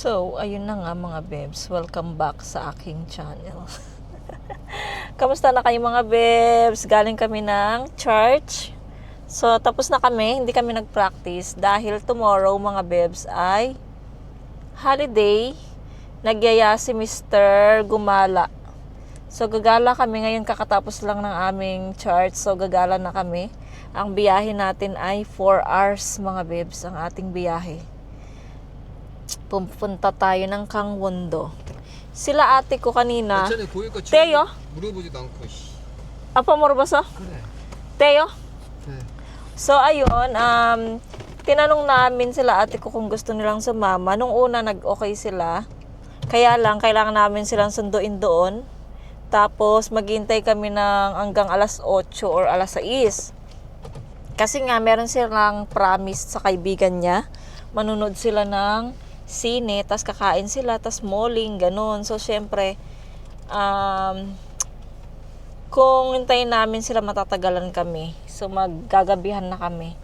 So, ayun na nga mga bebs. Welcome back sa aking channel. Kamusta na kayo mga bebs? Galing kami ng church. So, tapos na kami. Hindi kami nag-practice dahil tomorrow mga bebs ay holiday. Nagyaya si Mr. Gumala. So, gagala kami ngayon kakatapos lang ng aming church. So, gagala na kami. Ang biyahe natin ay 4 hours mga bebs ang ating biyahe. Pupunta tayo ng Gangwon-do. Sila ate ko kanina. Teo? 물어보지도 않고. Apa morboso? 그래. Teo? 네. So ayun, tinanong namin sila ate ko kung gusto nilang sumama. Nung una nag-okay sila. Kaya lang kailangan namin silang sunduin doon. Tapos maghintay kami ng hanggang alas 8 or alas 6. Kasi nga meron silang promise sa kaibigan niya. Manunod sila ng sine, tas kakain sila, tas malling, ganun. So, syempre, kung hintayin namin sila, matatagalan kami. So, maggagabihan na kami.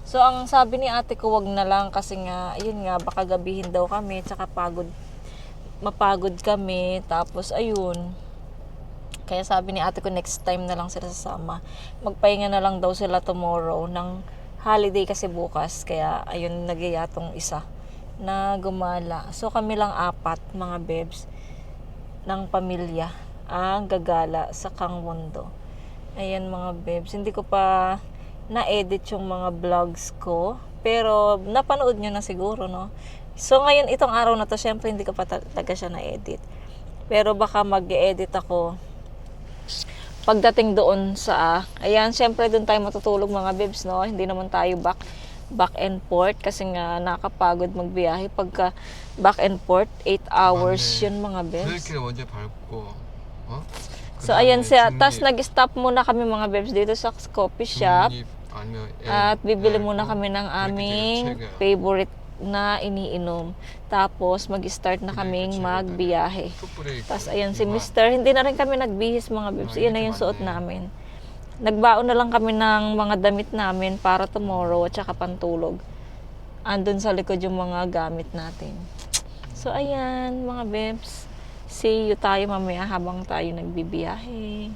So, ang sabi ni ate ko, wag na lang kasi nga, ayun nga, baka gabihin daw kami, tsaka mapagod kami, tapos, ayun. Kaya sabi ni ate ko, next time na lang sila sasama. Magpahinga na lang daw sila tomorrow ng holiday kasi bukas. Kaya, ayun, nagyayatong isa na gumala. So kami lang 4 mga bebs ng pamilya ang gagala sa Gangwon-do. Ayan mga bebs, hindi ko pa na-edit yung mga vlogs ko, pero napanood nyo na siguro, no? So ngayon itong araw na to, syempre hindi ko pa talaga siya na-edit, pero baka mag-edit ako pagdating doon sa ayan, syempre doon tayo matutulog mga bebs, no? Hindi naman tayo back and forth kasi nga nakapagod magbiyahe pagka back and forth 8 hours yun mga bebs. 브레이크를 먼저 밟고, So ayan siya, tas nag-stop muna kami mga bebs dito sa coffee shop at bibili muna kami ng aming favorite na iniinom. Tapos mag-start na kaming magbiyahe. Tas ayan si Mr. Hindi na rin kami nagbihis mga bebs. Iyan na yung suot namin. Nagbaon na lang kami ng mga damit namin para tomorrow at saka pantulog. Andun sa likod yung mga gamit natin. So ayan mga bebs. See you tayo mamaya habang tayo nagbibiyahe.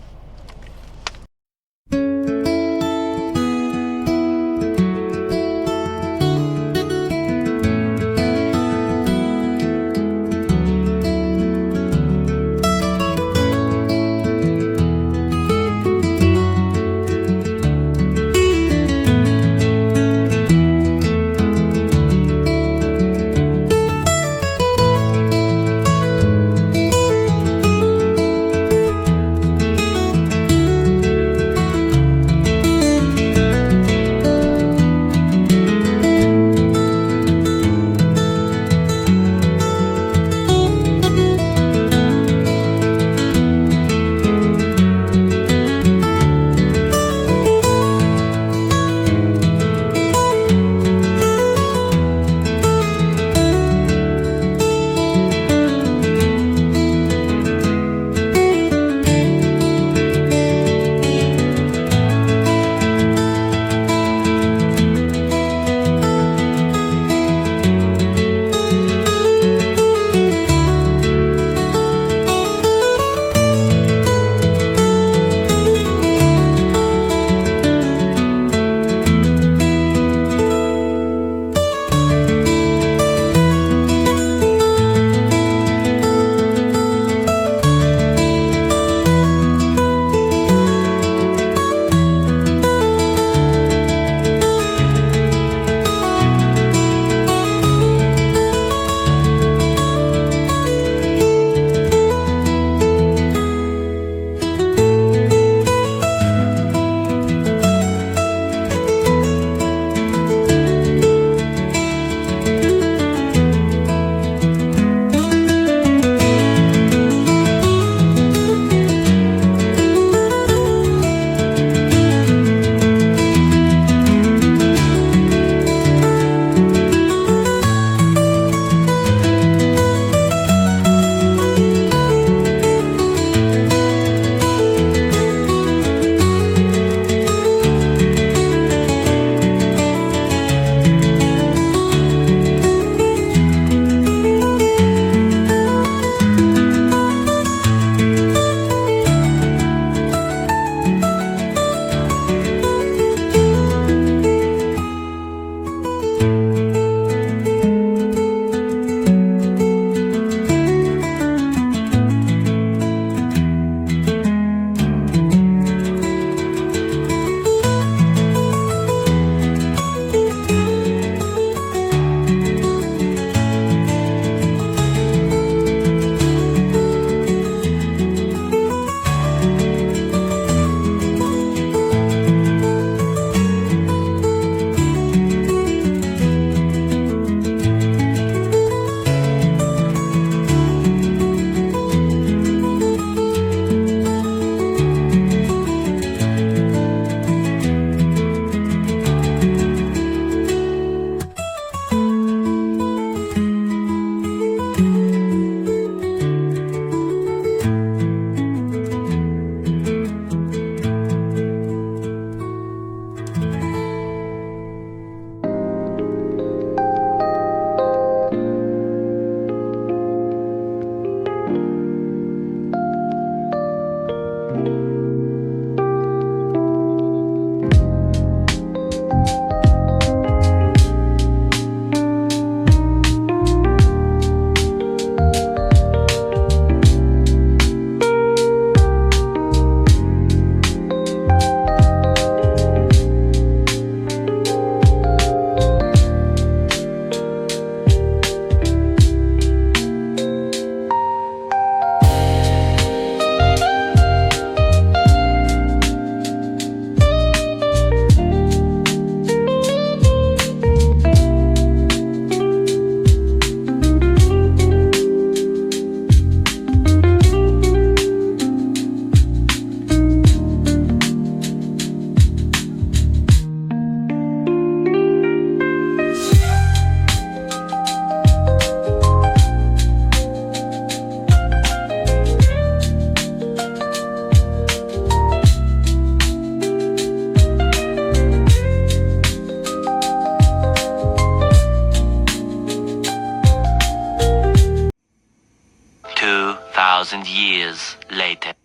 2,000 years later.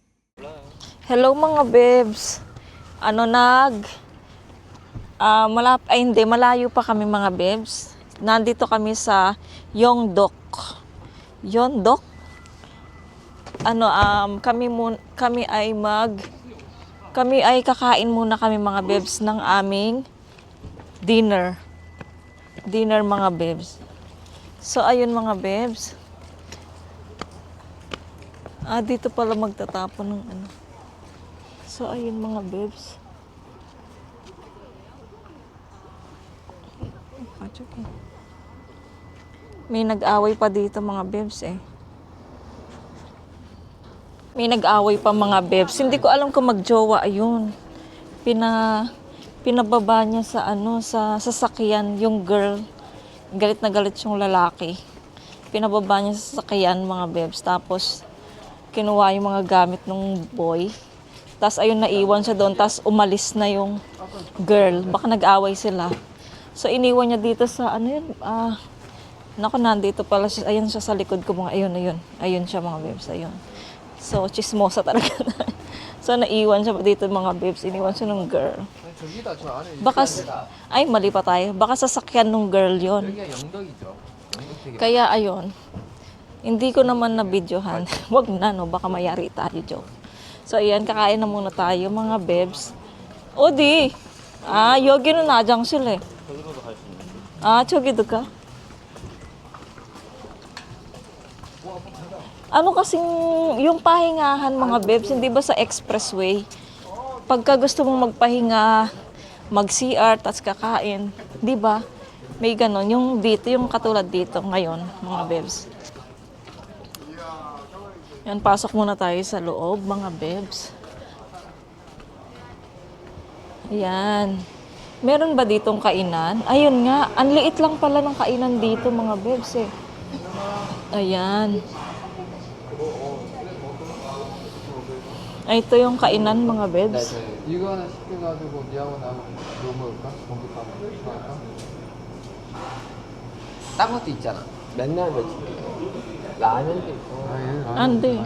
Hello mga bebs. Hindi, malayo pa kami mga bebs. Nandito kami sa Yongdok. Yongdok? Kami ay kakain muna kami mga bebs ng aming dinner. Dinner mga bebs. So ayun mga bebs. Dito pala magtatapon ng ano. So, ayun mga bebs. May nag-away pa dito mga bebs eh. May nag-away pa mga bebs. Hindi ko alam kung magjowa ayun. Pinababa niya sa sasakyan yung girl. Galit na galit yung lalaki. Pinababa niya sa sasakyan mga bebs. Tapos, kinuha yung mga gamit ng boy. Tapos ayun, naiwan siya doon. Tapos umalis na yung girl. Baka nag-away sila. So iniwan niya dito sa nandito pala siya. Ayun siya sa likod ko mga ayun. Ayun siya mga bebs. Ayun. So chismosa talaga. So naiwan siya dito mga bebs. Iniwan siya ng girl. Mali pa tayo. Baka sasakyan ng girl yon. Kaya ayun. Hindi ko naman na-videohan. Wag na, no? Baka mayari tayo, joke. So, ayan, kakain na muna tayo, mga bebs. Odi! 여기는 화장실 해. 저기도 가? Ano kasing, yung pahingahan, mga bebs, hindi ba sa expressway? Pagka gusto mong magpahinga, mag-CR, tas kakain, di ba? May ganon. Yung dito, yung katulad dito ngayon, mga bebs. Yan, pasok muna tayo sa loob, mga bebs. Ayan. Meron ba ditong kainan? Ayun nga, ang liit lang pala ng kainan dito, mga bebs eh. Ayan. Ito yung kainan, mga bebs. 이거 하나 시켜가지고 니하고 나하고 뭐 먹을까? 공깃밥 할까? 딴 것도 있잖아. 맨날 며칠 라면도 있고. 안 돼.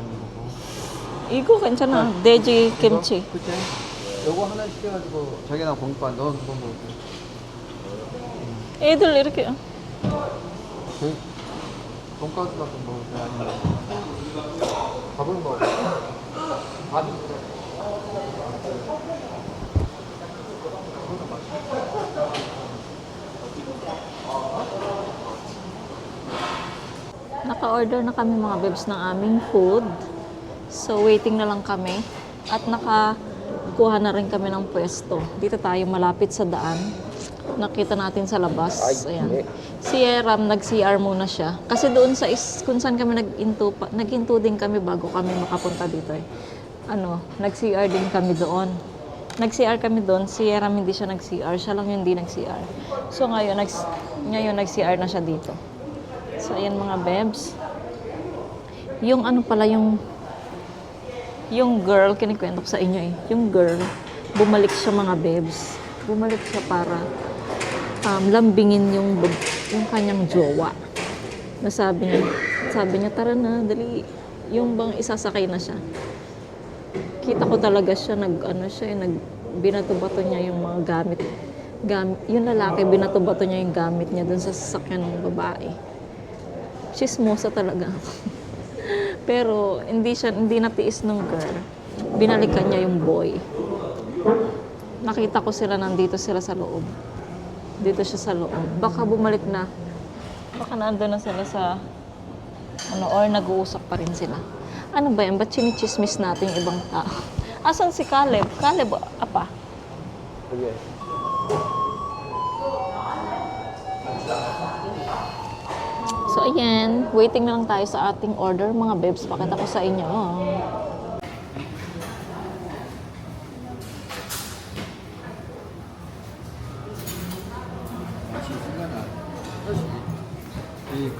이거 괜찮아. 돼지 김치. 그치? 요거 하나 시켜가지고 자기랑 공깃밥 넌 그거 먹을게. 애들 이렇게. 그 돈가스 같은 거 먹을게 아니면 밥을 먹을게. 밥 Naka-order na kami mga bebs ng aming food. So, waiting na lang kami. At nakakuha na rin kami ng pwesto. Dito tayo malapit sa daan. Nakita natin sa labas. Ayan. Si Eram, nag-CR muna siya. Kasi doon kung saan kami nag-into din kami bago kami makapunta dito eh. Nag-CR din kami doon. Nag-CR kami doon. Si Eram hindi siya nag-CR. Siya lang yung hindi nag-CR. So, ngayon nag-CR na siya dito. So, ayan mga bebs. Yung girl, kinikwento ko sa inyo eh. Yung girl, bumalik siya mga bebs. Bumalik siya para lambingin yung kanyang jowa. Sabi niya, tara na, dali. Yung bang isasakay na siya. Kita ko talaga siya, binato-bato niya yung mga gamit. Yung lalaki, binato-bato niya yung gamit niya dun sa sasakyan ng babae. Chismosa talaga. Pero hindi natiis ng girl. Binalikan niya yung boy. Nakita ko nandito sila sa loob. Dito siya sa loob. Baka bumalik na. Baka nandun na sila sa or nag-uusap pa rin sila. Ano ba yan? Ba't chinichismis natin yung ibang tao? Asan si Caleb? Caleb, apa? 그게 So, ayan. Waiting na lang tayo sa ating order. Mga bebs, pakita ko sa inyo.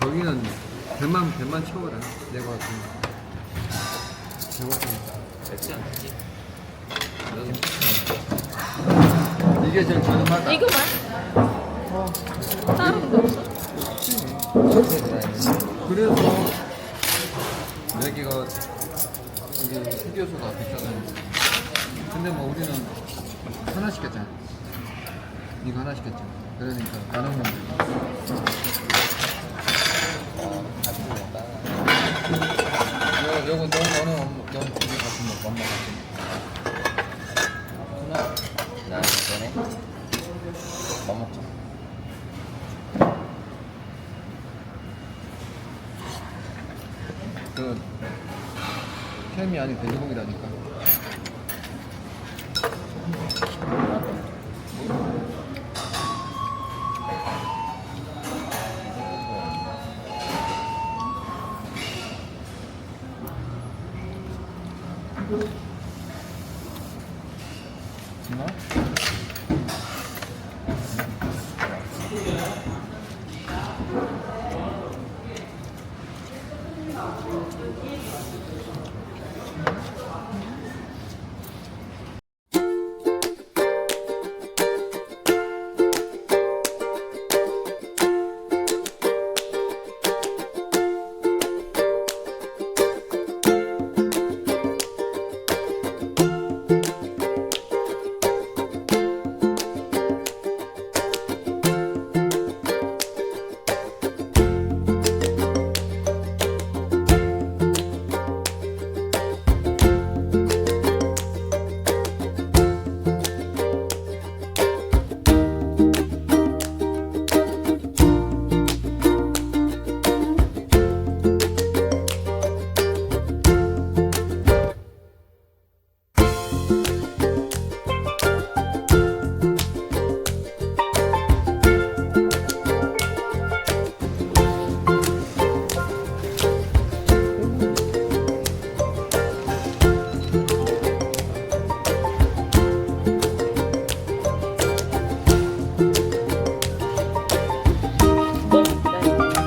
거기는 배만 채워라. 내가 좀 배고프니까. 맵지 않지? 이게 제일 저렴하다. 이거만? 다른 거 없어? 그래서 여기가 휴게소가 비싸잖아. 근데 뭐 우리는 하나 시켰잖아. 이거 하나 시켰잖아. 그러니까 나눠 먹는 거. 요거 너는 둘이 같이 먹고 엄마 같이 먹고. 누나. 나 전에 뭐 먹자. 그 햄이 아닌 돼지고기라니까. 정말?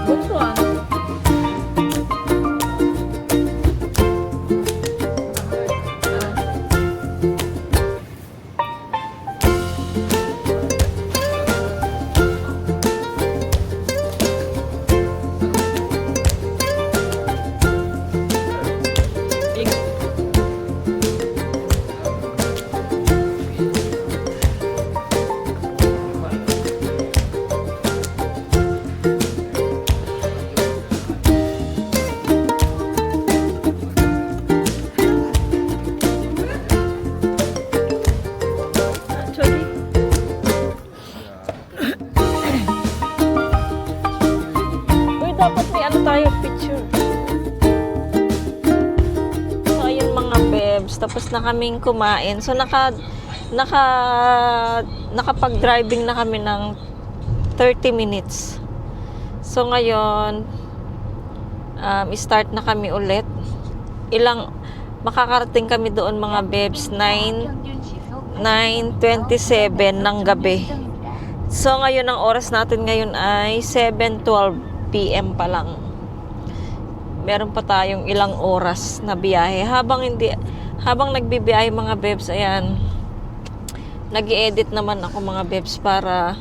Bunso ano? 저기. Uy, dapat may ano tayo, picture. So, ayun mga bebs. Tapos na kaming kumain. So, nakapag-driving na kami ng 30 minutes. So, ngayon, start na kami ulit. Makakarating kami doon mga bebs, 9:27 ng gabi. So, ngayon ang oras natin ngayon ay 7:12 PM pa lang. Meron pa tayong ilang oras na biyahe. Habang nagbibiyahe mga bebs, ayan, nag-i-edit naman ako mga bebs para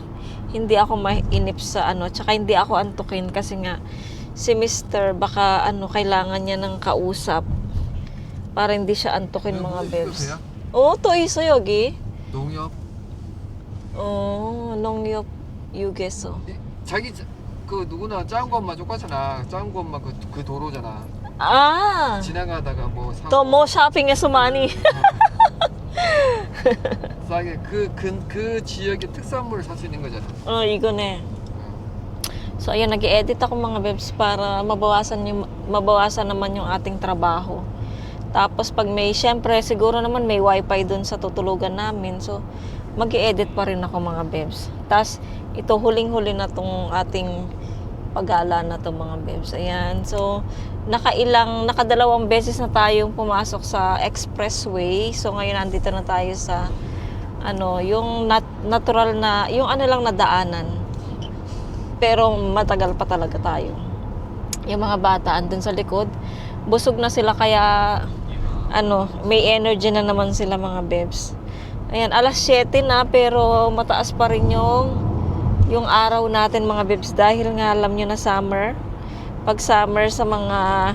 hindi ako mainip sa ano, tsaka hindi ako antukin kasi nga si Mr. baka kailangan niya ng kausap para hindi siya antukin mga bebs. Oo, to iso yogi. 농협. 농협 유게소. 자기 그 누구나 작은 것만 똑같잖아. 작은 것만 그 도로잖아. 아, 지나가다가 뭐 사고 또 뭐 쇼핑에서 많이. 싸게 그 지역의 특산물을 살 수 있는 거잖아. 이거네. So, ayan, nag-edit ako mga bebs para mabawasan naman yung ating trabaho. Tapos, pag syempre, siguro naman may wifi dun sa tutulugan namin. So, mag-edit pa rin ako mga bebs. Tapos, ito, huling-huli na tong ating paggala na to mga bebs. Ayan. So, nakadalawang beses na tayong pumasok sa expressway. So, ngayon, nandito na tayo sa, yung natural na, yung lang na daanan. Pero, matagal pa talaga tayo. Yung mga bata, andun sa likod, busog na sila kaya, may energy na naman sila mga bebs. Ayan, alas 7 na, pero mataas pa rin yung araw natin mga bebs dahil nga alam nyo na summer. Pag summer sa mga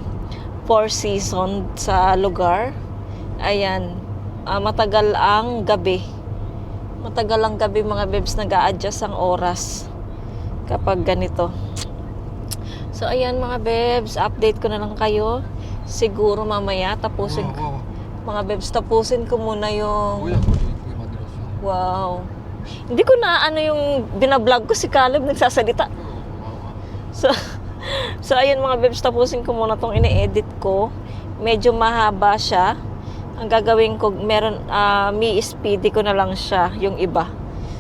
Four Seasons sa lugar. Ayan, matagal ang gabi. Matagal ang gabi mga bebs, nag-a-adjust ang oras kapag ganito. So ayan mga bebs, update ko na lang kayo. Siguro mamaya tapusin ko. Mga bebs, tapusin ko muna yung... Kuya, kuya 만들었어. Wow. Hindi ko na ano yung binablog ko, si Caleb nagsasalita. So ayan mga bebs, tapusin ko muna tong ine-edit ko. Medyo mahaba siya. Ang gagawin ko, meron, mi-speedy ko na lang siya, yung iba.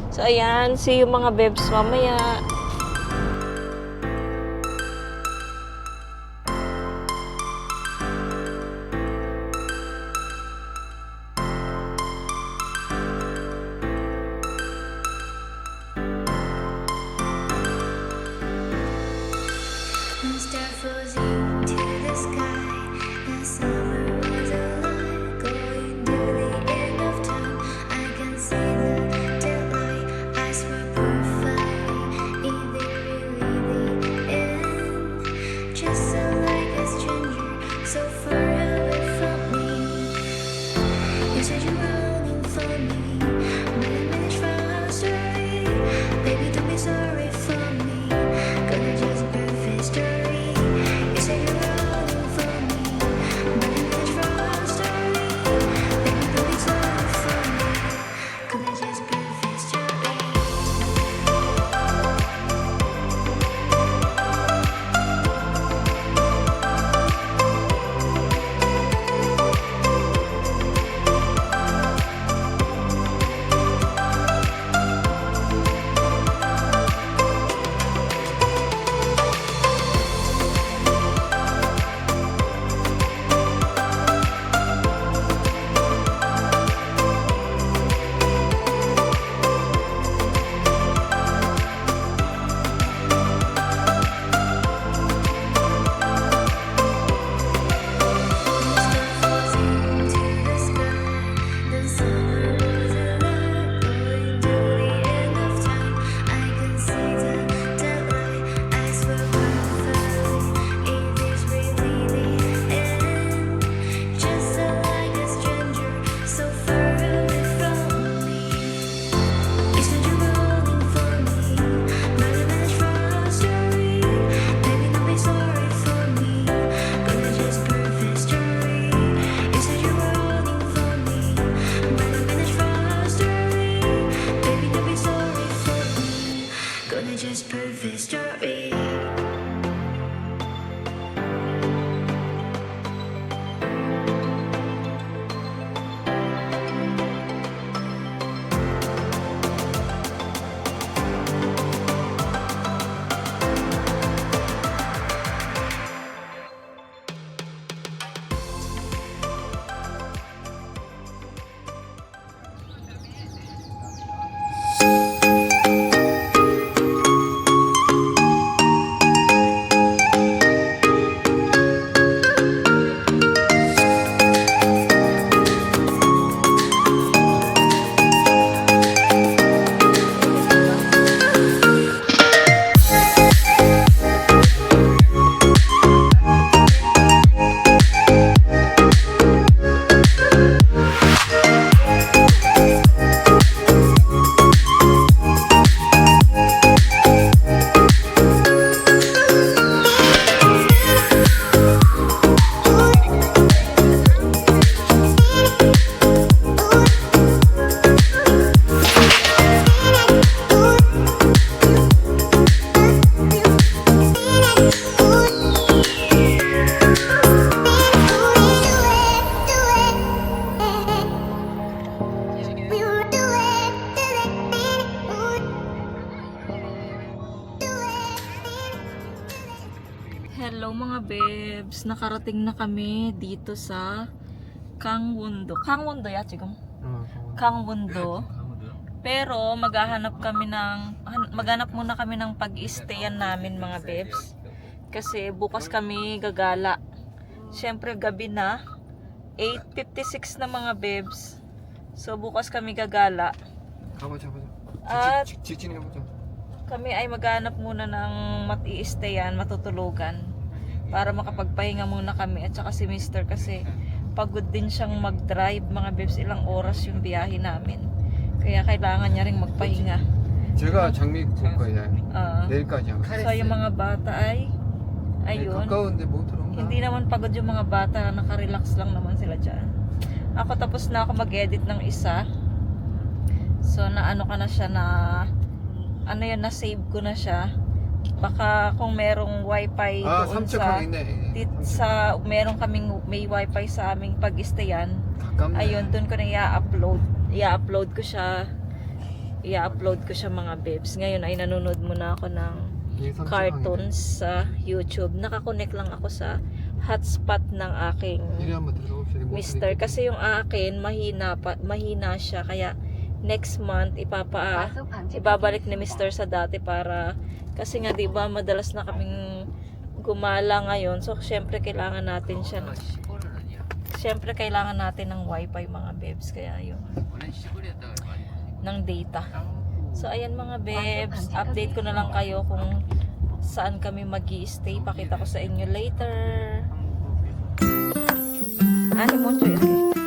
So ayan, see you mga bebs mamaya. One star falls into the sky, and summer was alive. Going to the end of time, I can see the daylight. I swear perfectly, is it really the end? Just so like a stranger, so far away from me. You said you're running for me, but I managed from our story. Baby, don't be sorry for me, gonna just perfect story. You said you're running for me, but I managed from our story. Baby, don't be sorry for me, gonna just perfect story. Just perfect story. Hello mga bebs, nakarating na kami dito sa Gangwon-do. Gangwon-do ya 지금? Gangwon-do. Pero maghahanap muna kami ng pag-stayan namin mga bebs. Kasi bukas kami gagala. Siyempre gabi na. 8:56 na mga bebs. So bukas kami gagala. 가보자. At 직진해 가보자. kami ay maghanap muna ng mat-i-stayan, matutulugan. para makapagpahinga muna kami. At saka si Mr. kasi pagod din siyang mag-drive mga bebs, ilang oras yung biyahe namin. Kaya kailangan niya ring magpahinga. 제가 장미 볼 거예요. Ah, 내일까지 하고. so yung mga bata ay ayun. 가까운데 못 들어온다. Hindi naman pagod yung mga bata, naka-relax lang naman sila dyan. Ako tapos na ako mag-edit ng isa. So naano ka na siya na ano yun, na-save ko na siya. Baka kung merong wifi 아, doon 삼척항 있네. meron kaming may wifi sa aming pag-stayan. 가깝네. Ayun, doon ko na i-upload ko siya. I-upload ko siya mga bebs. Ngayon ay nanonood muna ako ng 이게 삼척항이네. cartoons sa YouTube. Nakakonect lang ako sa hotspot ng aking 이리 한번 들어봅시다. 못 Mister. 들리게. Kasi yung akin mahina siya. Kaya next month ibabalik ni Mister sa dati para kasi nga 'di ba madalas na kaming gumala ngayon. So syempre kailangan natin siya. Syempre kailangan natin ng wifi mga bebs. Kaya yun. Ng data. So ayan mga bebs, update ko na lang kayo kung saan kami mag-i-stay. Pakita ko sa inyo later. Ani mo, Joy.